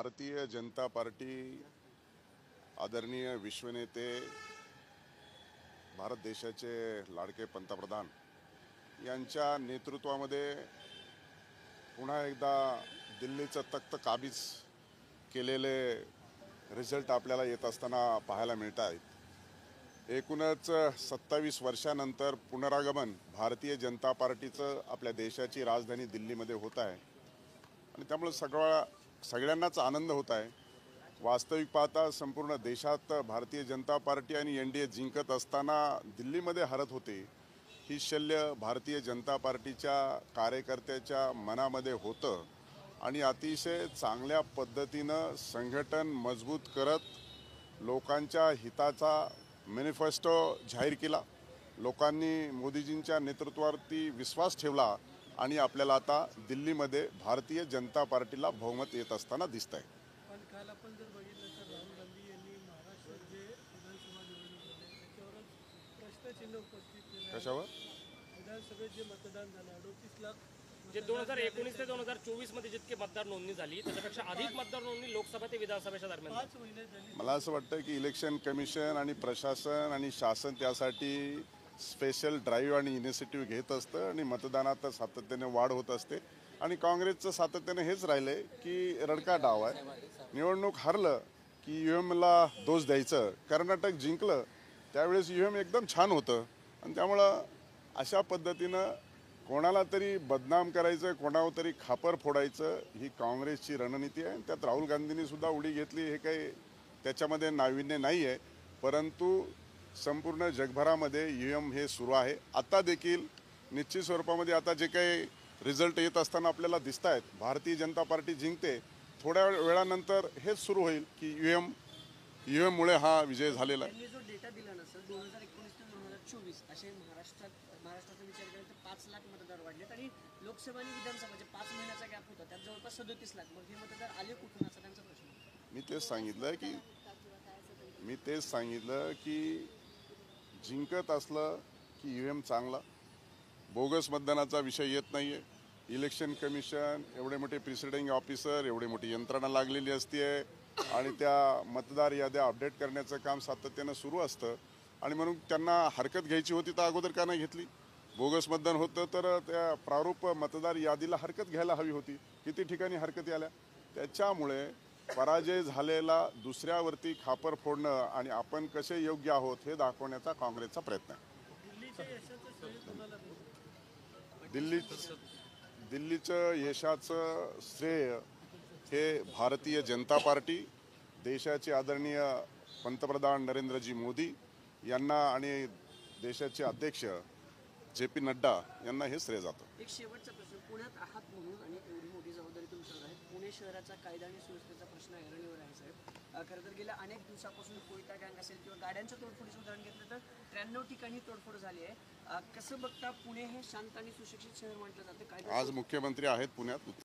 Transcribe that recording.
Bharatiya Janata party आदरणीय विश्वनेते भारत देशाचे लाडके पंतप्रधान यांच्या नेतृत्वामध्ये पुन्हा एकदा दिल्लीचं तख्त काबीज केलेले रिझल्ट आपल्याला येत असताना पाहायला मिळत आहेत। एकूणच 27 वर्षानंतर पुनरागमन भारतीय जनता पार्टीचं आपल्या देशाची राजधानी दिल्लीमध्ये होत आहे आणि त्यामुळे सगळ्यांनाच आनंद होत आहे। वास्तविक पाहता संपूर्ण देशात भारतीय जनता पार्टी आणि एनडीए जिंकत असताना दिल्लीमध्ये हरत होते, ही शल्य भारतीय जनता पार्टीच्या कार्यकर्त्याच्या मनामध्ये होतं आणि अतिशय चांगल्या पद्धतीनं संघटन मजबूत करत लोकांच्या हिताचा मॅनिफेस्टो जाहीर केला। लोकांनी मोदीजींच्या नेतृत्वावरती विश्वास ठेवला आणि आपल्याला आता दिल्लीमध्ये भारतीय जनता पार्टीला बहुमत येत असताना दिसत आहे। पण काल आपण जर बघितलं तर राहुल गांधी यांनी महाराष्ट्रात जे विधानसभा निवडणूक झाली त्याच्यावरच प्रश्नचिन्ह उपस्थित केलं। कशावर? विधानसभेत जे मतदान झालं 38 लाख, जे 2019 ते 2024 मध्ये जितके मतदार नोंदणी झाली त्याच्यापेक्षा अधिक मतदार नोंदणी लोकसभा ते विधानसभेच्या दरम्यान 5 महिने झाली। मला असं वाटतं की इलेक्शन कमिशन आणि प्रशासन आणि शासन त्यासाठी स्पेशल ड्राईव्ह आणि इनिशिएटिव्ह घेत असतं आणि मतदानात सातत्याने वाढ होत असते आणि काँग्रेसचं सातत्याने हेच राहिलं की रडका डाव आहे। निवडणूक हरलं की ईव्हीएमला दोष द्यायचं। कर्नाटक जिंकलं त्यावेळेस ईव्हीएम एकदम छान होतं आणि त्यामुळं अशा पद्धतीनं कोणाला तरी बदनाम करायचं, कोणावर तरी खापर फोडायचं ही काँग्रेसची रणनीती आहे। त्यात राहुल गांधींनी सुद्धा उडी घेतली, हे काही त्याच्यामध्ये नाविन्य नाही आहे, परंतु संपूर्ण जगभरामध्ये ईव्हीएम हे सुरू आहे। आता देखील निश्चित स्वरूपामध्ये आता जे काही रिझल्ट येत असताना आपल्याला दिसत आहेत, भारतीय जनता पार्टी जिंकते। थोड्या वेळानंतर हेच सुरू होईल की ईव्हीएममुळे हा विजय झालेला आहे। त्यांनी जो डेटा दिला ना सर 2019 ते 2024 असे महाराष्ट्राचा विचार केला तर 5 लाख मतदार वाढलेत आणि लोकसभा आणि विधानसभाचे 5 महिन्याचा गॅप होता, त्यात जवळपास 37 लाख। मग हे मतदार आले कुठून असा त्यांचा प्रश्न। मी तेच सांगितलं की जिंकत असलं की ईव्हीएम चांगला, बोगस मतदानाचा विषय येत नाहीये। इलेक्शन कमिशन एवढे मोठे प्रिसाइडिंग ऑफिसर, एवढी मोठी यंत्रणा लागलेली असते आणि त्या मतदार याद्या अपडेट करण्याचं काम सातत्यानं सुरू असतं आणि म्हणून त्यांना हरकत घ्यायची होती तर अगोदर का नाही घेतली? बोगस मतदान होतं तर त्या प्रारूप मतदार यादीला हरकत घ्यायला हवी होती। किती ठिकाणी हरकती आल्या। त्याच्यामुळे पराजय झालेला दुसऱ्यावरती खापर फोडणं आणि आपण कसे योग्य आहोत हे दाखवण्याचा काँग्रेसचा प्रयत्न आहे। दिल्लीच्या यशाचं श्रेय कोणाला देऊ? दिल्लीचं यशाचं श्रेय हे भारतीय जनता पार्टी, देशाचे आदरणीय पंतप्रधान नरेंद्रजी मोदी यांना आणि देशाचे अध्यक्ष JP नड्डा यांना हे श्रेय जातं। एक शेवटचा प्रश्न, पुण्यात आहात म्हणून आणि एवढी मोठी जबाबदारी तुमच्यावर आहे, पुणे शहराचा कायदा आणि सुव्यवस्थेचा प्रश्न ऐरणीवर आहे साहेब। खरं तर गेल्या अनेक दिवसापासून कोयता गँग असेल किंवा गाड्यांच्या तोडफोडीचं उदाहरण घेतलं तर 93 ठिकाणी तोडफोड झाली आहे। कसं बघता पुणे हे शांत आणि सुशिक्षित शहर म्हटलं जातं, आज मुख्यमंत्री आहेत पुण्यात,